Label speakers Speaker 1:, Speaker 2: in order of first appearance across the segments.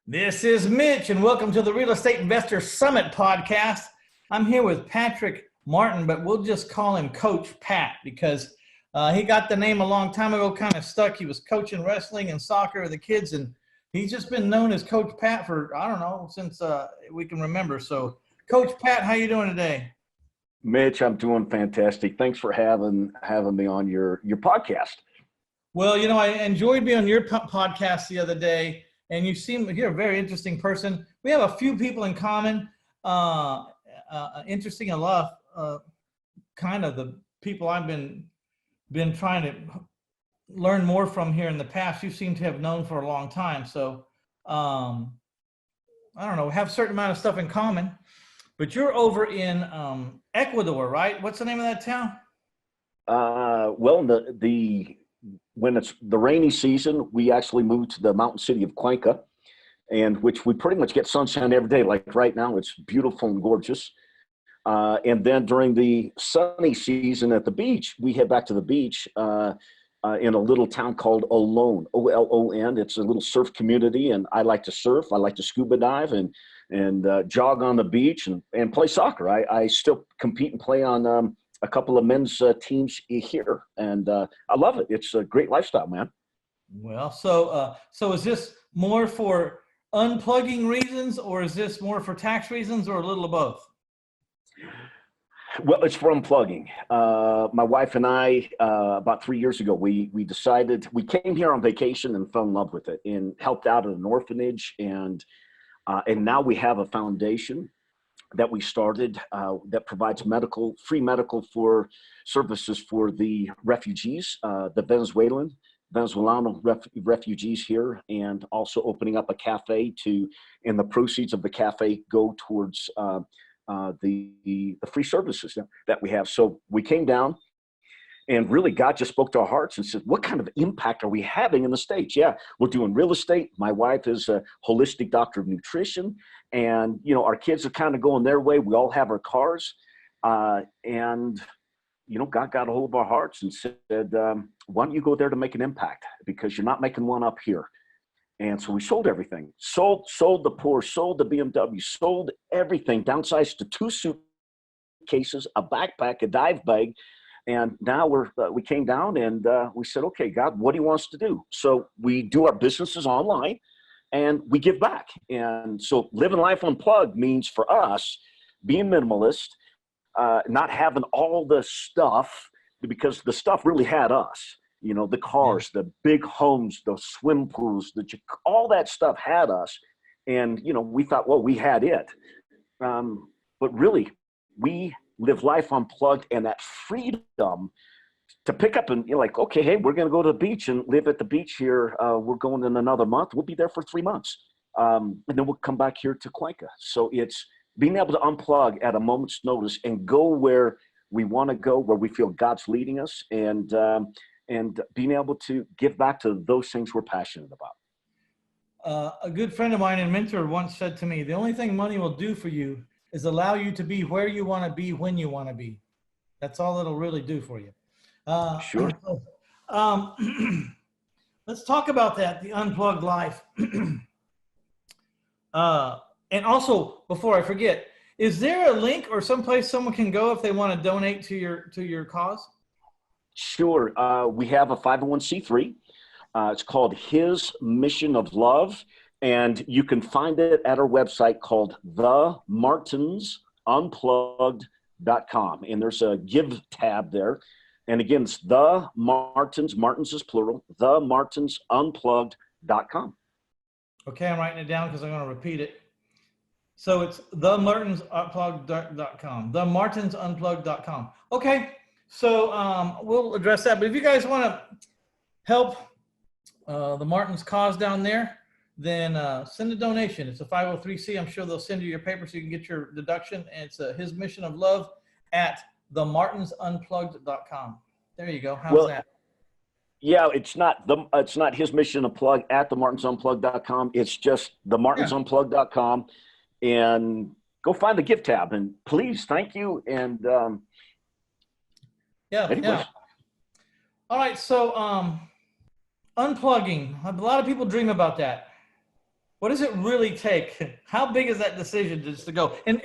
Speaker 1: This is Mitch, and welcome to the Real Estate Investor Summit podcast. I'm here with Patrick Martin, but we'll just call him Coach Pat because he got the name a long time ago, kind of stuck. He was coaching wrestling and soccer with the kids, and he's just been known as Coach Pat for, I don't know, since we can remember. So, Coach Pat, how you doing today?
Speaker 2: Mitch, I'm doing fantastic. Thanks for having me on your podcast.
Speaker 1: Well, you know, I enjoyed being on your podcast the other day. And you're a very interesting person. We have a few people in common. Interesting enough, kind of the people I've been trying to learn more from here in the past. You seem to have known for a long time. So I don't know. We have a certain amount of stuff in common. But you're over in Ecuador, right? What's the name of that town?
Speaker 2: Well, when it's the rainy season, we actually moved to the mountain city of Cuenca, and which we pretty much get sunshine every day. Like right now, it's beautiful and gorgeous. And then during the sunny season at the beach, we head back to the beach in a little town called Olón, O-L-O-N. It's a little surf community, and I like to surf. I like to scuba dive and jog on the beach and play soccer. I still compete and play on a couple of men's teams here, and I love it. It's a great lifestyle, man.
Speaker 1: Well, so is this more for unplugging reasons, or is this more for tax reasons, or a little of both?
Speaker 2: Well, it's for unplugging. My wife and I, about 3 years ago, we decided, we came here on vacation and fell in love with it and helped out at an orphanage, and now we have a foundation that we started that provides free medical services for the refugees, the Venezuelan refugees here, and also opening up a cafe and the proceeds of the cafe go towards the free services that we have. So we came down, and really God just spoke to our hearts and said, what kind of impact are we having in the States? Yeah, we're doing real estate. My wife is a holistic doctor of nutrition. And, you know, our kids are kind of going their way. We all have our cars. And, you know, God got a hold of our hearts and said, why don't you go there to make an impact? Because you're not making one up here. And so we sold everything, sold the Porsche, sold the BMW, sold everything, downsized to 2 suitcases, a backpack, a dive bag. And now we came down and we said, okay, God, what do you want us to do? So we do our businesses online and we give back. And so living life unplugged means for us being minimalist, not having all the stuff, because the stuff really had us. You know, the cars, the big homes, the swim pools, all that stuff had us. And, you know, we thought, well, we had it. But really, we live life unplugged, and that freedom to pick up and you're like, okay, hey, we're going to go to the beach and live at the beach here. We're going in another month. We'll be there for 3 months. And then we'll come back here to Cuenca. So it's being able to unplug at a moment's notice and go where we want to go, where we feel God's leading us, and being able to give back to those things we're passionate about.
Speaker 1: A good friend of mine and mentor once said to me, the only thing money will do for you is allow you to be where you want to be when you want to be. That's all it'll really do for you.
Speaker 2: Sure.
Speaker 1: Let's talk about that, the unplugged life. And also, before I forget, is there a link or someplace someone can go if they want to donate to your cause?
Speaker 2: Sure. We have a 501c3. It's called His Mission of Love. And you can find it at our website called themartinsunplugged.com. And there's a give tab there. And again, it's the Martins is plural, themartinsunplugged.com.
Speaker 1: Okay, I'm writing it down because I'm going to repeat it. So it's themartinsunplugged.com, themartinsunplugged.com. Okay, so we'll address that. But if you guys want to help the Martins cause down there, then send a donation. It's a 503c. I'm sure they'll send you your paper so you can get your deduction. And it's His Mission of Love at themartinsunplugged.com. There you go. How's that?
Speaker 2: Yeah, it's not His Mission of Plug at themartinsunplugged.com. It's just themartinsunplugged.com, and go find the gift tab. And please, thank you. And
Speaker 1: yeah. All right, so unplugging. A lot of people dream about that. What does it really take? How big is that decision just to go? And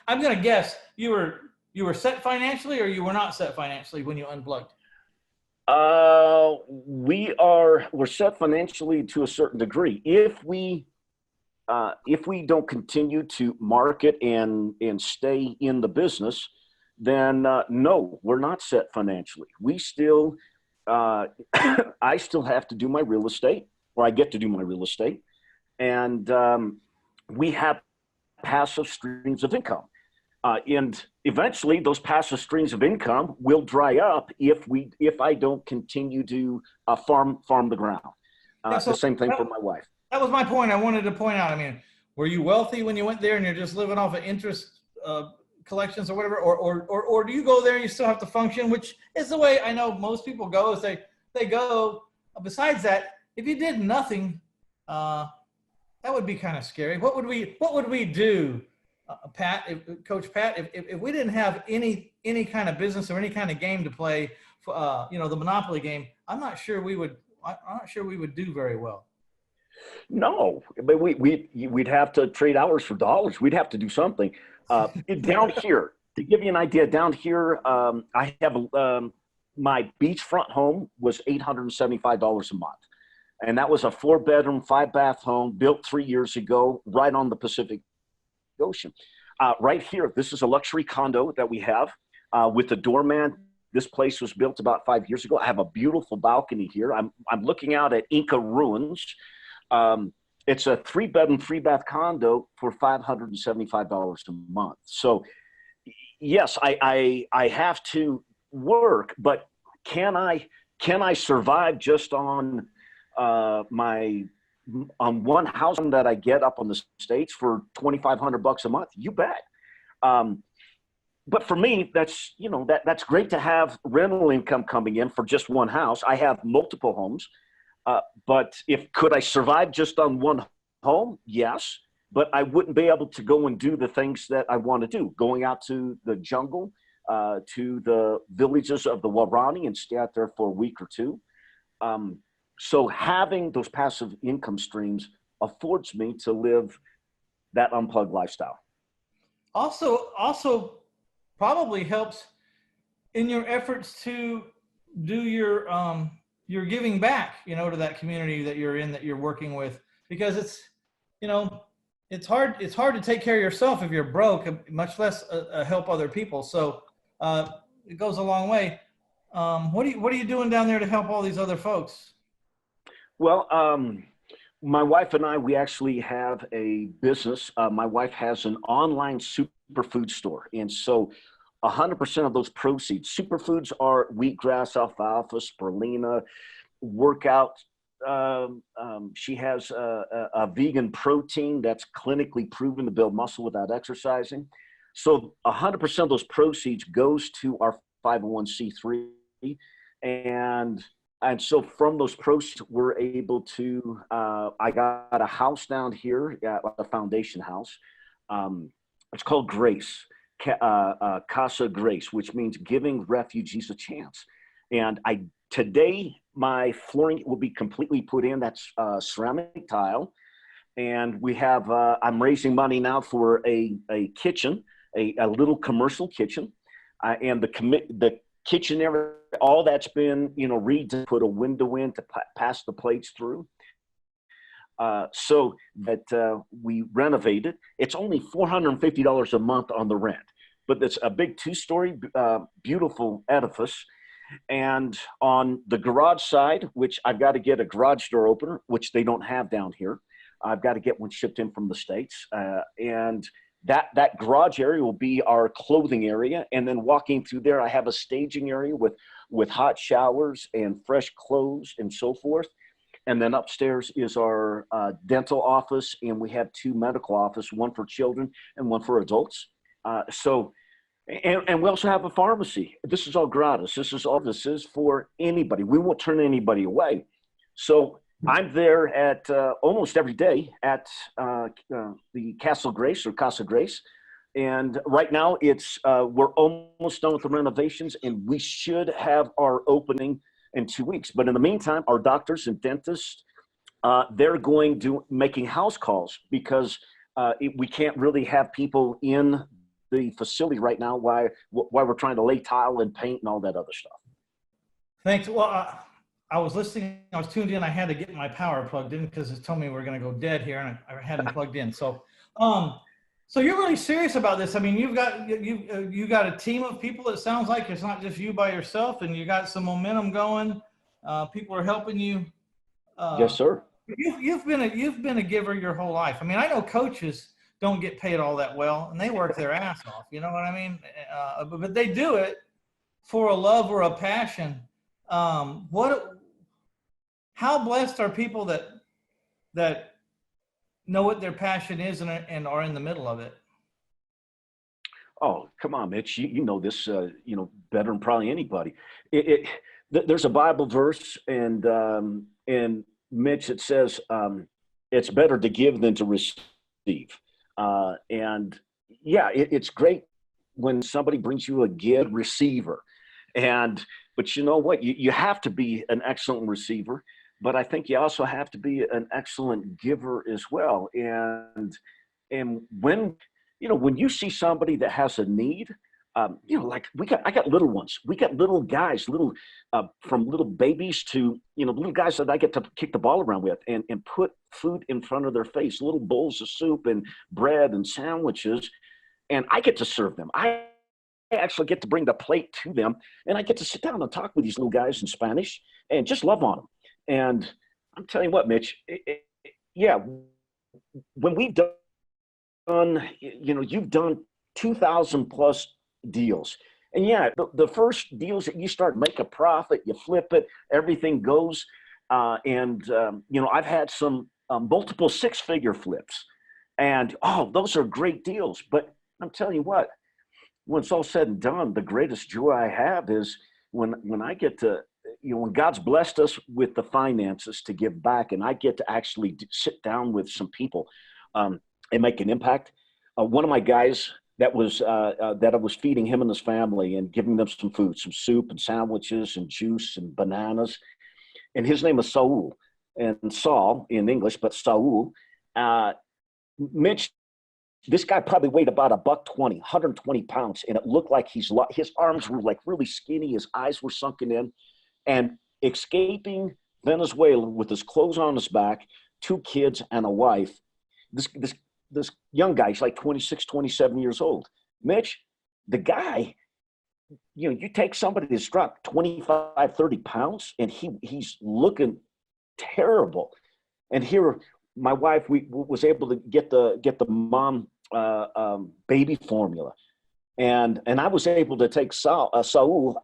Speaker 1: I'm going to guess you were set financially, or you were not set financially when you unplugged.
Speaker 2: We're set financially to a certain degree. If we don't continue to market and stay in the business, then no, we're not set financially. We still, I still have to do my real estate, or I get to do my real estate, and we have passive streams of income. And eventually, those passive streams of income will dry up if I don't continue to farm the ground.
Speaker 1: Yeah,
Speaker 2: The
Speaker 1: so
Speaker 2: same thing for my wife.
Speaker 1: that was my point. I wanted to point out. I mean, were you wealthy when you went there, and you're just living off of interest collections or whatever, or do you go there and you still have to function, which is the way I know most people go. Is they go. Besides that, if you did nothing, that would be kind of scary. What would we do, Coach Pat, if we didn't have any kind of business or any kind of game to play, the Monopoly game? I'm not sure we would do very well.
Speaker 2: No, but we'd have to trade hours for dollars. We'd have to do something. Down here, to give you an idea, down here, I have my beachfront home was $875 a month. And that was a 4-bedroom, 5-bath home built 3 years ago, right on the Pacific Ocean. Right here, this is a luxury condo that we have with the doorman. This place was built about 5 years ago. I have a beautiful balcony here. I'm looking out at Inca ruins. It's a 3-bedroom, 3-bath condo for $575 a month. So yes, I have to work, but can I survive just on one house that I get up on the States for $2,500 a month? You bet. But for me, that's great to have rental income coming in for just one house. I have multiple homes. But could I survive just on one home? Yes, but I wouldn't be able to go and do the things that I want to do. Going out to the jungle, to the villages of the Warani and stay out there for a week or two. So having those passive income streams affords me to live that unplugged lifestyle.
Speaker 1: Also probably helps in your efforts to do your giving back, to that community that you're in, that you're working with, because it's hard to take care of yourself if you're broke, much less help other people. So it goes a long way. What are you doing down there to help all these other folks?
Speaker 2: Well, my wife and I, we actually have a business. My wife has an online superfood store. And so 100% of those proceeds, superfoods are wheatgrass, alfalfa, spirulina, workout. She has a vegan protein that's clinically proven to build muscle without exercising. So 100% of those proceeds goes to our 501c3. And so from those proceeds, we're able to, I got a house down here, a foundation house. It's called Grace, Casa Grace, which means giving refugees a chance. And today, my flooring will be completely put in. That's ceramic tile. And we have, I'm raising money now for a kitchen, a little commercial kitchen. And the kitchen area, all that's been, to put a window in to pass the plates through. So that we renovated. It's only $450 a month on the rent, but it's a big 2-story, beautiful edifice. And on the garage side, which I've got to get a garage door opener, which they don't have down here. I've got to get one shipped in from the States. And that garage area will be our clothing area. And then walking through there, I have a staging area with hot showers and fresh clothes and so forth. And then upstairs is our dental office, and we have 2 medical offices, one for children and one for adults. And we also have a pharmacy. This is all gratis. This is for anybody. We won't turn anybody away. So I'm there at almost every day at the Castle Grace or Casa Grace. And right now we're almost done with the renovations, and we should have our opening in 2 weeks. But in the meantime, our doctors and dentists they're going to making house calls because we can't really have people in the facility right now while we're trying to lay tile and paint and all that other stuff.
Speaker 1: Thanks. Well, I was listening. I was tuned in. I had to get my power plugged in because it told me we are going to go dead here, and I hadn't plugged in. So, so you're really serious about this. I mean, you got a team of people. It sounds like it's not just you by yourself, and you got some momentum going. People are helping you.
Speaker 2: Yes, sir.
Speaker 1: You've been a giver your whole life. I mean, I know coaches don't get paid all that well, and they work their ass off. You know what I mean? But they do it for a love or a passion. How blessed are people that know what their passion is and are in the middle of it?
Speaker 2: Oh, come on, Mitch. You know this, better than probably anybody. There's a Bible verse, and Mitch, it says, it's better to give than to receive. And yeah, it's great when somebody brings you a good receiver. But you know what? You have to be an excellent receiver, but I think you also have to be an excellent giver as well. And when you see somebody that has a need, like I got little ones. We got little guys, from little babies to, little guys that I get to kick the ball around with and put food in front of their face, little bowls of soup and bread and sandwiches. And I get to serve them. I actually get to bring the plate to them, and I get to sit down and talk with these little guys in Spanish and just love on them. And I'm telling you what, Mitch, when we've done, you've done 2,000 plus deals. And yeah, the first deals that you start make a profit, you flip it, everything goes. I've had some multiple six-figure flips, and those are great deals. But I'm telling you what, when it's all said and done, the greatest joy I have is when I get to, when God's blessed us with the finances to give back, and I get to actually sit down with some people and make an impact. One of my guys that I was feeding him and his family and giving them some food, some soup and sandwiches and juice and bananas. And his name is Saul, and Saul in English, but Saul. Mitch, this guy probably weighed about $120, 120 pounds. And it looked like his arms were like really skinny. His eyes were sunken in, and escaping Venezuela with his clothes on his back, 2 kids and a wife. This young guy, he's like 26, 27 years old. Mitch, the guy, you take somebody that's dropped 25, 30 pounds, and he's looking terrible. And here, my wife, we was able to get the mom baby formula. And I was able to take Saul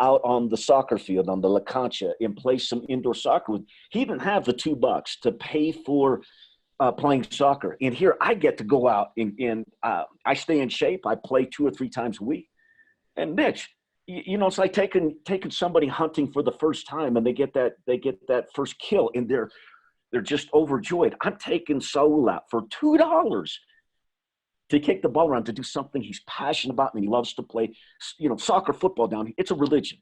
Speaker 2: out on the soccer field, on the La Cancha, and play some indoor soccer with. He didn't have the $2 to pay for playing soccer. And here I get to go out and I stay in shape. I play 2 or 3 times a week. And Mitch, it's like taking somebody hunting for the first time, and they get that first kill, and they're just overjoyed. I'm taking Saul out for $2 to kick the ball around, to do something he's passionate about and he loves to play. Soccer, football down here, it's a religion,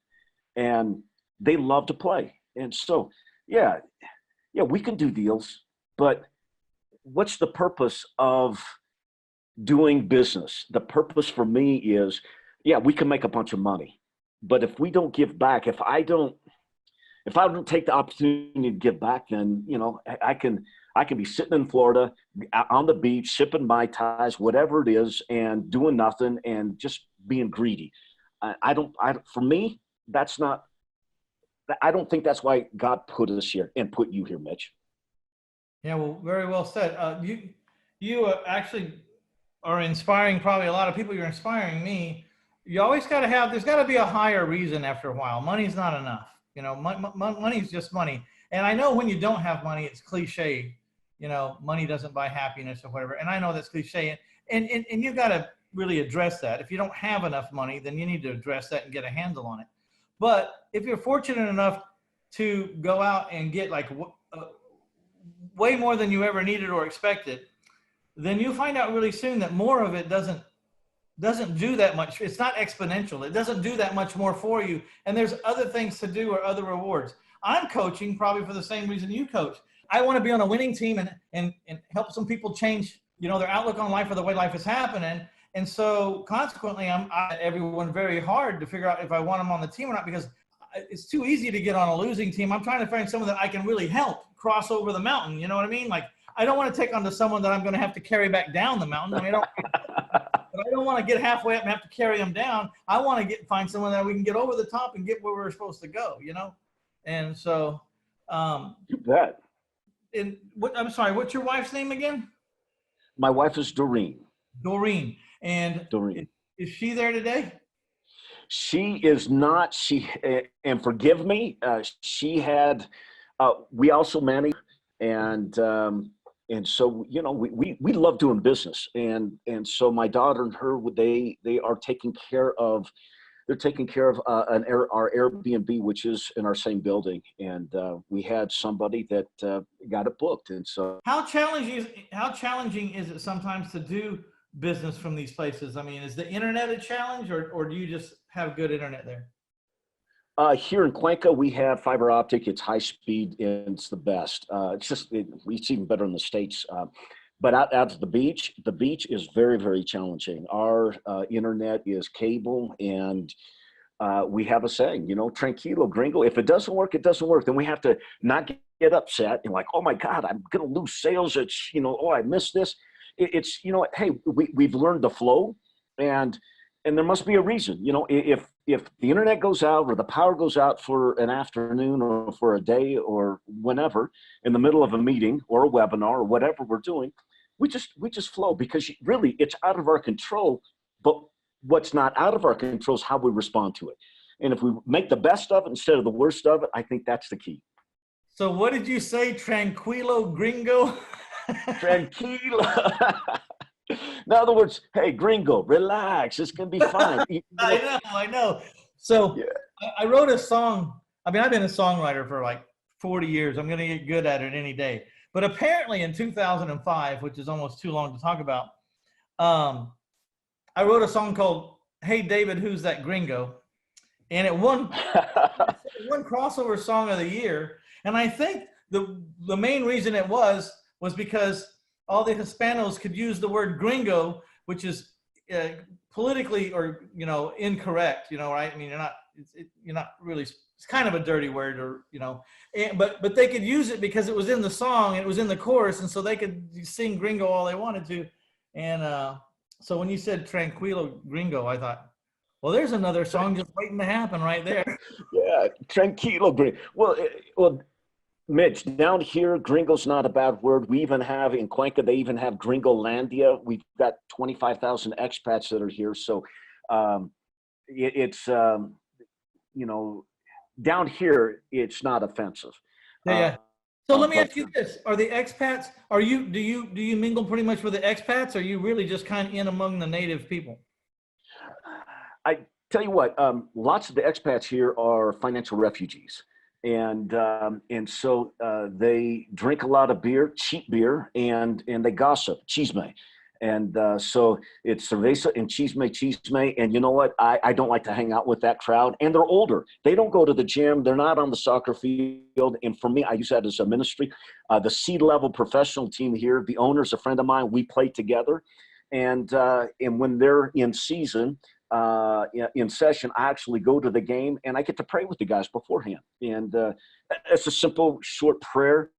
Speaker 2: and they love to play. And so, yeah, we can do deals, but what's the purpose of doing business? The purpose for me is, we can make a bunch of money, but if we don't give back, if I don't take the opportunity to give back, then, I can be sitting in Florida on the beach, sipping Mai Tais, whatever it is, and doing nothing and just being greedy. For me, I don't think that's why God put us here and put you here, Mitch.
Speaker 1: Yeah, well, very well said. You actually are inspiring probably a lot of people. You're inspiring me. You always got to there's got to be a higher reason after a while. Money's not enough. Money's just money. And I know when you don't have money, it's cliche. Money doesn't buy happiness or whatever. And I know that's cliche. And you've got to really address that. If you don't have enough money, then you need to address that and get a handle on it. But if you're fortunate enough to go out and get like way more than you ever needed or expected, then you find out really soon that more of it doesn't do that much. It's not exponential. It doesn't do that much more for you. And there's other things to do or other rewards. I'm coaching probably for the same reason you coach. I want to be on a winning team and help some people change, their outlook on life or the way life is happening. And so consequently, I everyone very hard to figure out if I want them on the team or not, because it's too easy to get on a losing team. I'm trying to find someone that I can really help cross over the mountain. You know what I mean? Like, I don't want to take on to someone that I'm going to have to carry back down the mountain. But I don't want to get halfway up and have to carry them down. I want to find someone that we can get over the top and get where we're supposed to go, And so,
Speaker 2: you bet.
Speaker 1: And I'm sorry, what's your wife's name again?
Speaker 2: My wife is Doreen.
Speaker 1: Doreen. And
Speaker 2: Doreen.
Speaker 1: Is she there today?
Speaker 2: She is not. And forgive me. She had. We also manage, and so we love doing business, and so my daughter and her, they are taking care of. They're taking care of our Airbnb, which is in our same building, and we had somebody that got it booked, and so.
Speaker 1: How challenging is it sometimes to do business from these places? I mean, is the internet a challenge, or do you just have good internet there?
Speaker 2: Here in Cuenca, we have fiber optic. It's high speed and it's the best. It's even better in the States. But out to the beach is very, very challenging. Our internet is cable, and we have a saying, tranquilo, gringo. If it doesn't work, it doesn't work. Then we have to not get upset and like, oh my God, I'm going to lose sales. It's, oh, I missed this. It's, hey, we've learned the flow, and there must be a reason. If the internet goes out or the power goes out for an afternoon or for a day or whenever in the middle of a meeting or a webinar or whatever we're doing, we just flow, because really it's out of our control. But what's not out of our control is how we respond to it. And if we make the best of it instead of the worst of it, I think that's the key.
Speaker 1: So what did you say? Tranquilo, gringo?
Speaker 2: Tranquilo. In other words, hey, gringo, relax. It's going to be fine.
Speaker 1: I know. So yeah. I wrote a song. I mean, I've been a songwriter for like 40 years. I'm going to get good at it any day. But apparently in 2005, which is almost too long to talk about, I wrote a song called Hey, David, Who's That Gringo? And it won crossover song of the year. And I think the main reason it was because all the Hispanos could use the word gringo, which is politically or incorrect, right? I mean, you're not really. It's kind of a dirty word, or but they could use it because it was in the song, it was in the chorus, and so they could sing gringo all they wanted to. And so when you said tranquilo gringo, I thought, well, there's another song just waiting to happen right there.
Speaker 2: Yeah, tranquilo gringo. Well. Mitch, down here, gringo's not a bad word. We even have in Cuenca, they even have Gringolandia. We've got 25,000 expats that are here. So it's, down here, it's not offensive.
Speaker 1: Yeah. So let me ask you this. Are the expats, do you mingle pretty much with the expats? Or are you really just kind of in among the native people?
Speaker 2: I tell you what, lots of the expats here are financial refugees. And so they drink a lot of beer, cheap beer, and they gossip, chisme. And so it's cerveza and chisme. And you know what? I don't like to hang out with that crowd. And they're older. They don't go to the gym. They're not on the soccer field. And for me, I use that as a ministry. The C-level professional team here, the owner's a friend of mine. We play together. And when they're in season, in session, I actually go to the game and I get to pray with the guys beforehand. And it's a simple, short prayer,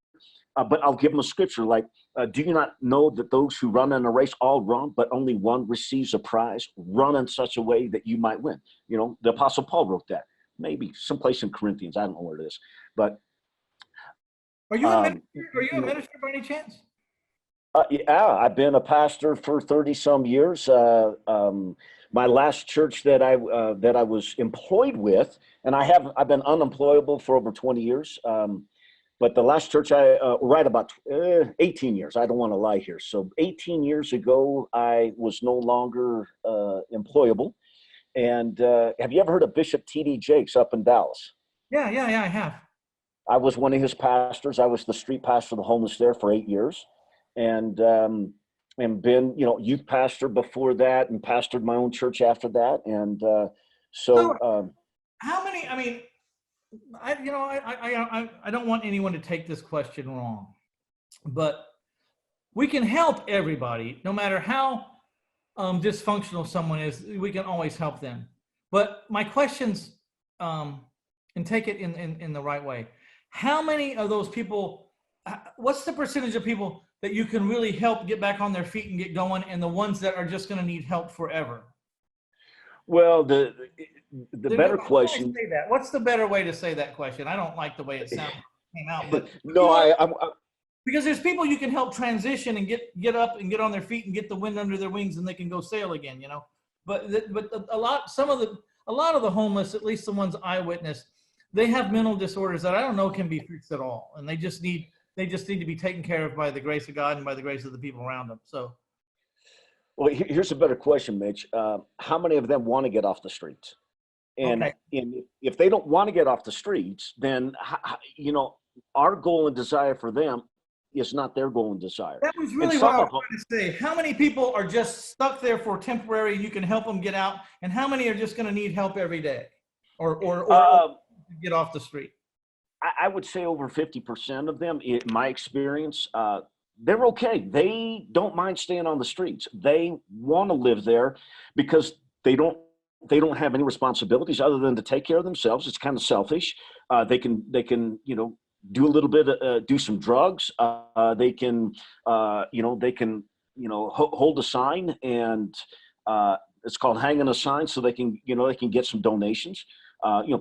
Speaker 2: but I'll give them a scripture like, do you not know that those who run in a race all run, but only one receives a prize? Run in such a way that you might win. The Apostle Paul wrote that. Maybe someplace in Corinthians. I don't know where it is. But
Speaker 1: are you a minister? Are you a minister by any chance?
Speaker 2: Yeah, I've been a pastor for 30 some years. My last church that I was employed with, and I've been unemployable for over 20 years. But the last church right about 18 years. I don't want to lie here. So 18 years ago, I was no longer employable. And have you ever heard of Bishop T.D. Jakes up in Dallas?
Speaker 1: Yeah, I have.
Speaker 2: I was one of his pastors. I was the street pastor of the homeless there for 8 years. And been, youth pastor before that, and pastored my own church after that. And so
Speaker 1: how many, I don't want anyone to take this question wrong, but we can help everybody, no matter how dysfunctional someone is. We can always help them. But my questions, and take it in the right way. How many of those people? What's the percentage of people that you can really help get back on their feet and get going, and the ones that are just going to need help forever?
Speaker 2: Well, the better
Speaker 1: How do I
Speaker 2: question.
Speaker 1: say that? What's the better way to say that question? I don't like the way it sounded came out, but
Speaker 2: No,
Speaker 1: you know, because there's people you can help transition and get up and get on their feet and get the wind under their wings, and they can go sail again. But a lot of the homeless, at least the ones I witnessed, they have mental disorders that I don't know can be fixed at all, and they just need to be taken care of by the grace of God and by the grace of the people around them. So
Speaker 2: well, here's a better question, Mitch. How many of them want to get off the streets? And
Speaker 1: okay,
Speaker 2: if they don't want to get off the streets, then our goal and desire for them is not their goal and desire.
Speaker 1: that was
Speaker 2: And
Speaker 1: really what
Speaker 2: some
Speaker 1: I was
Speaker 2: of them,
Speaker 1: trying to say. How many people are just stuck there for temporary? You can help them get out, and how many are just going to need help every day, or
Speaker 2: uh,
Speaker 1: get off the street?
Speaker 2: I would say over 50% of them, in my experience, they're okay. They don't mind staying on the streets. They want to live there because they don't have any responsibilities other than to take care of themselves. It's kind of selfish. They can do a little bit, do some drugs. They can hold a sign, and it's called hanging a sign, so they can get some donations.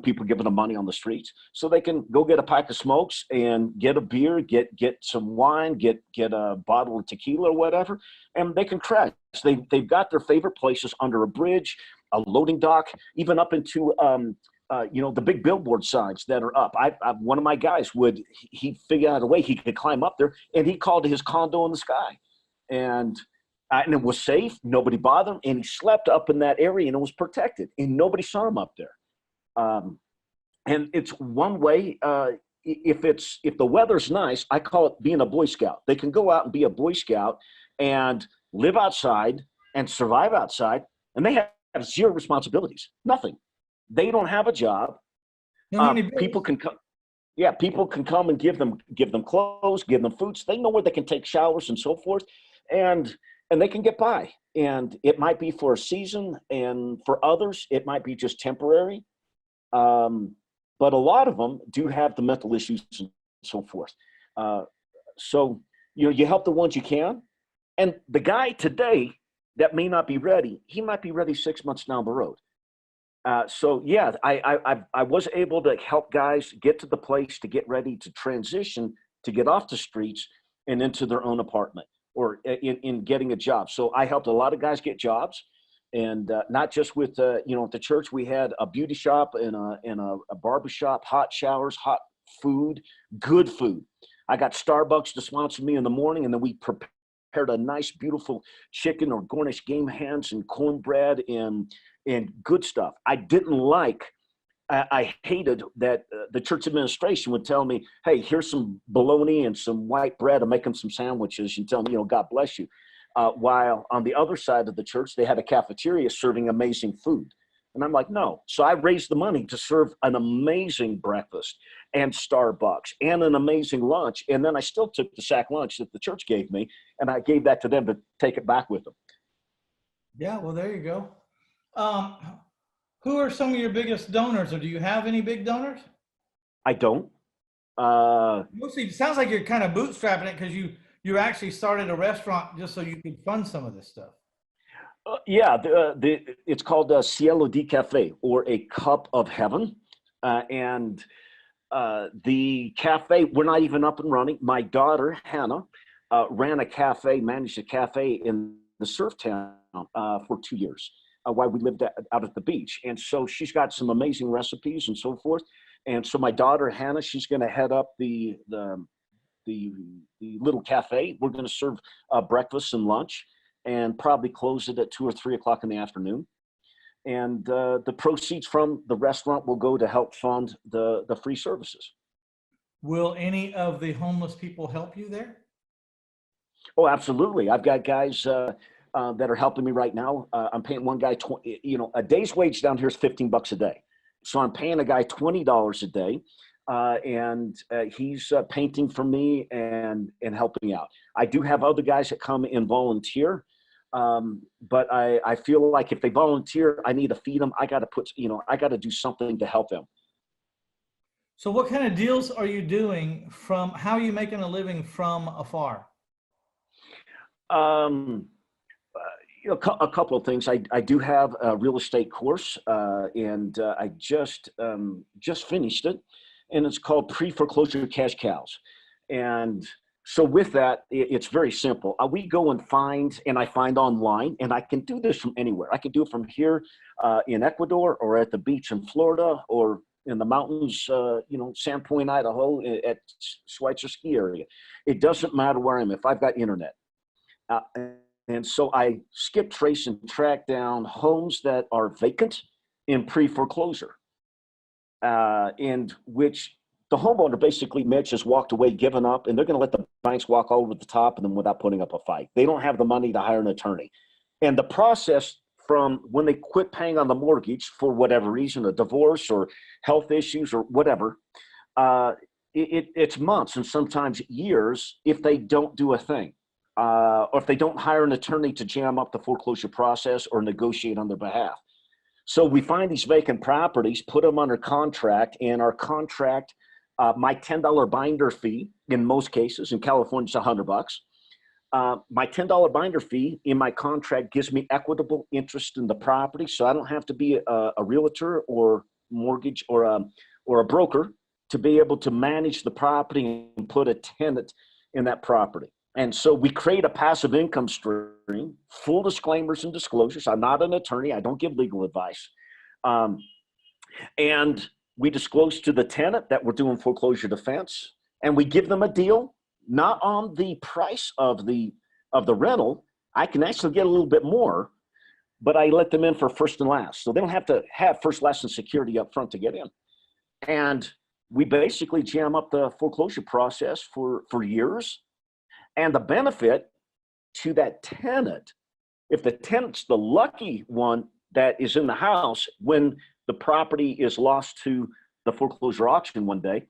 Speaker 2: People giving them money on the streets, so they can go get a pack of smokes and get a beer, get some wine, get a bottle of tequila or whatever, and they can crash. They've got their favorite places under a bridge, a loading dock, even up into the big billboard signs that are up. One of my guys he figured out a way he could climb up there, and he called his condo in the sky, and it was safe. Nobody bothered him, and he slept up in that area, and it was protected, and nobody saw him up there. And it's one way. If the weather's nice, I call it being a Boy Scout. They can go out and be a Boy Scout and live outside and survive outside, and they have zero responsibilities, nothing. They don't have a job.
Speaker 1: You don't need any
Speaker 2: People
Speaker 1: bills.
Speaker 2: can come. Yeah, people can come and give them clothes, give them foods. They know where they can take showers and so forth, and they can get by. And it might be for a season, and for others, it might be just temporary. But a lot of them do have the mental issues and so forth. So you help the ones you can, and the guy today that may not be ready, he might be ready 6 months down the road. So yeah, I was able to help guys get to the place to get ready to transition, to get off the streets and into their own apartment, or in getting a job. So I helped a lot of guys get jobs. And not just with at the church, we had a beauty shop and a barber shop, hot showers, hot food, good food. I got Starbucks to sponsor me in the morning, and then we prepared a nice, beautiful chicken or Cornish game hens and cornbread and good stuff. I hated that the church administration would tell me, "Hey, here's some bologna and some white bread. I'm making some sandwiches," and tell me, "God bless you." While on the other side of the church, they had a cafeteria serving amazing food. And I'm like, no. So I raised the money to serve an amazing breakfast and Starbucks and an amazing lunch. And then I still took the sack lunch that the church gave me, and I gave that to them to take it back with them.
Speaker 1: Yeah, well, there you go. Um, who are some of your biggest donors, or do you have any big donors?
Speaker 2: I don't. Uh,
Speaker 1: Mostly, it sounds like you're kind of bootstrapping it because you actually started a restaurant just so you could fund some of this stuff.
Speaker 2: yeah, it's called Cielo di Cafe, or a cup of heaven. And the cafe, we're not even up and running. My daughter, Hannah, managed a cafe in the surf town for 2 years while we lived out at the beach. And so she's got some amazing recipes and so forth. And so my daughter, Hannah, she's going to head up the little cafe. We're going to serve breakfast and lunch, and probably close it at 2 or 3 o'clock in the afternoon. And the proceeds from the restaurant will go to help fund the free services.
Speaker 1: Will any of the homeless people help you there?
Speaker 2: Oh, absolutely. I've got guys that are helping me right now. I'm paying one guy, a day's wage down here is $15 a day. So I'm paying a guy $20 a day, and he's painting for me and helping out. I do have other guys that come and volunteer, but I feel like if they volunteer, I need to feed them. I got to put, I got to do something to help them.
Speaker 1: So what kind of deals are you doing how are you making a living from afar?
Speaker 2: A couple of things. I do have a real estate course, and I just finished it, and it's called Pre-Foreclosure Cash Cows. And so with that, it's very simple. We go and I find online, and I can do this from anywhere. I can do it from here in Ecuador, or at the beach in Florida, or in the mountains, Sandpoint, Idaho, at Schweitzer ski area. It doesn't matter where I'm, if I've got internet. And so I skip, trace, and track down homes that are vacant in pre-foreclosure, and which the homeowner basically, Mitch, has walked away, given up, and they're going to let the banks walk over the top of them without putting up a fight. They don't have the money to hire an attorney. And the process from when they quit paying on the mortgage for whatever reason, a divorce or health issues or whatever, it's months and sometimes years if they don't do a thing. Or if they don't hire an attorney to jam up the foreclosure process or negotiate on their behalf. So we find these vacant properties, put them under contract, and our contract, my $10 binder fee, in most cases, in California, it's $100. My $10 binder fee in my contract gives me equitable interest in the property, so I don't have to be a realtor or mortgage or a broker to be able to manage the property and put a tenant in that property. And so we create a passive income stream, full disclaimers and disclosures. I'm not an attorney. I don't give legal advice. And we disclose to the tenant that we're doing foreclosure defense, and we give them a deal, not on the price of the rental. I can actually get a little bit more, but I let them in for first and last. So they don't have to have first, last, and security up front to get in. And we basically jam up the foreclosure process for years. And the benefit to that tenant, if the tenant's the lucky one that is in the house when the property is lost to the foreclosure auction one day,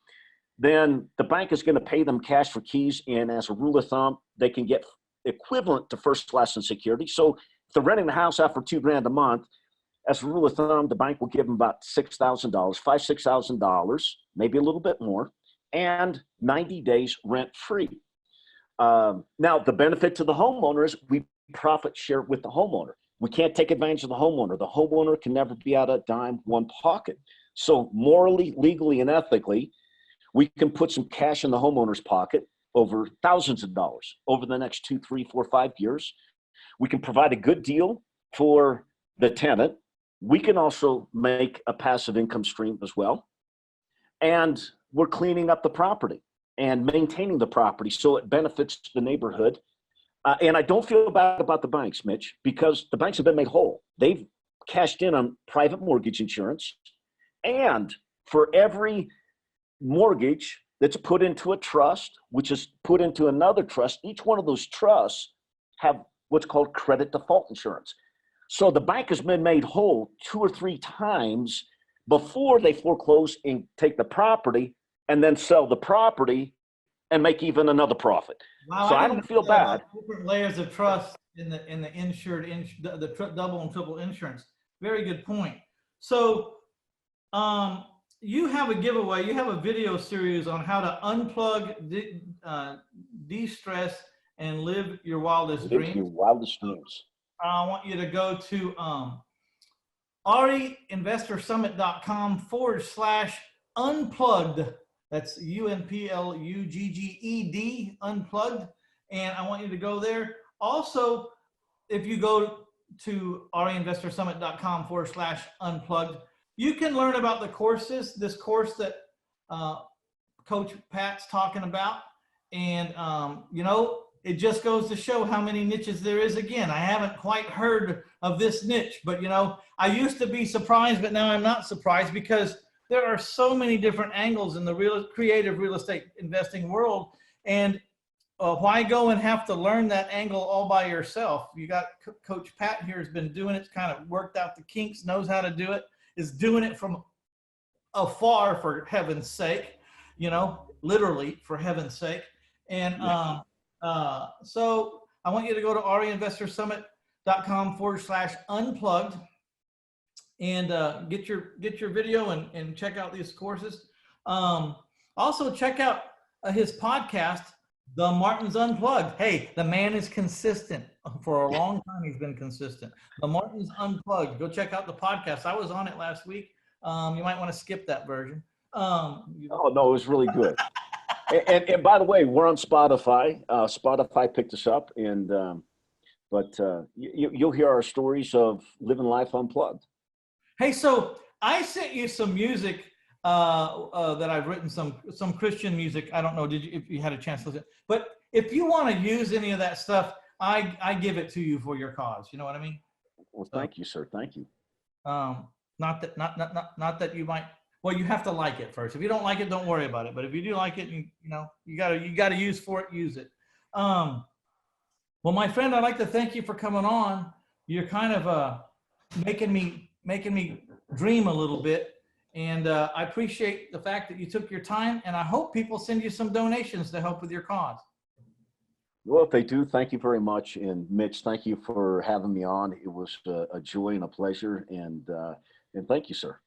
Speaker 2: then the bank is going to pay them cash for keys. And as a rule of thumb, they can get equivalent to first class and security. So if they're renting the house out for $2,000 a month, as a rule of thumb, the bank will give them about $6,000, $6,000, maybe a little bit more, and 90 days rent free. Now, the benefit to the homeowner is we profit share with the homeowner. We can't take advantage of the homeowner. The homeowner can never be out a dime, one pocket. So morally, legally, and ethically, we can put some cash in the homeowner's pocket over thousands of dollars over the next 2, 3, 4, 5 years. We can provide a good deal for the tenant. We can also make a passive income stream as well. And we're cleaning up the property and maintaining the property so it benefits the neighborhood. And I don't feel bad about the banks, Mitch, because the banks have been made whole. They've cashed in on private mortgage insurance. And for every mortgage that's put into a trust, which is put into another trust, each one of those trusts have what's called credit default insurance. So the bank has been made whole 2 or 3 times before they foreclose and take the property and then sell the property and make even another profit.
Speaker 1: Wow,
Speaker 2: so I don't feel bad.
Speaker 1: Different layers of trust in the insured, double and triple insurance. Very good point. So you have a giveaway. You have a video series on how to unplug, de-stress, and live your wildest dreams.
Speaker 2: Your wildest dreams.
Speaker 1: I want you to go to REInvestorSummit.com/unplugged. That's UNPLUGGED, unplugged. And I want you to go there. Also, if you go to REInvestorSummit.com/unplugged, you can learn about the courses, this course that Coach Pat's talking about. And, it just goes to show how many niches there is. Again, I haven't quite heard of this niche, but, I used to be surprised, but now I'm not surprised because there are so many different angles in the creative real estate investing world. And why go and have to learn that angle all by yourself? You got Coach Pat here has been doing it, kind of worked out the kinks, knows how to do it, is doing it from afar, for heaven's sake, you know, literally for heaven's sake. And so I want you to go to reinvestorsummit.com/unplugged and get your video and check out these courses. Also check out his podcast, The Martin's Unplugged. Hey, the man is consistent. For a long time, he's been consistent. The Martin's Unplugged. Go check out the podcast. I was on it last week. You might want to skip that version.
Speaker 2: Oh, no, it was really good. and by the way, we're on Spotify. Spotify picked us up, and but you'll hear our stories of living life unplugged.
Speaker 1: Hey, so I sent you some music that I've written, some Christian music. I don't know if you had a chance to listen, but if you want to use any of that stuff, I give it to you for your cause. You know what I mean?
Speaker 2: Well, thank you, sir. Thank you.
Speaker 1: Not that you might. Well, you have to like it first. If you don't like it, don't worry about it. But if you do like it, you gotta use for it. Use it. Well, my friend, I'd like to thank you for coming on. You're kind of making me dream a little bit, and I appreciate the fact that you took your time. And I hope people send you some donations to help with your cause.
Speaker 2: Well, if they do, thank you very much. And Mitch, thank you for having me on. It was a joy and a pleasure. And thank you, sir.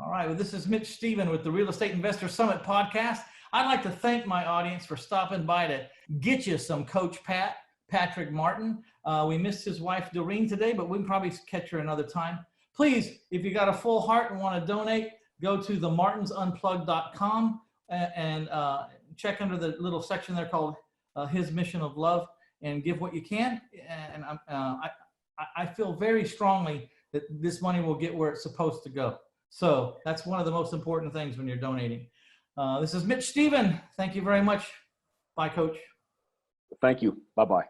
Speaker 1: All right. Well, this is Mitch Stephen with the Real Estate Investor Summit podcast. I'd like to thank my audience for stopping by to get you some Coach Patrick Martin. We missed his wife, Doreen, today, but we can probably catch her another time. Please, if you got a full heart and want to donate, go to themartinsunplugged.com and check under the little section there called His Mission of Love and give what you can. And I feel very strongly that this money will get where it's supposed to go. So that's one of the most important things when you're donating. This is Mitch Stephen. Thank you very much. Bye, Coach.
Speaker 2: Thank you. Bye-bye.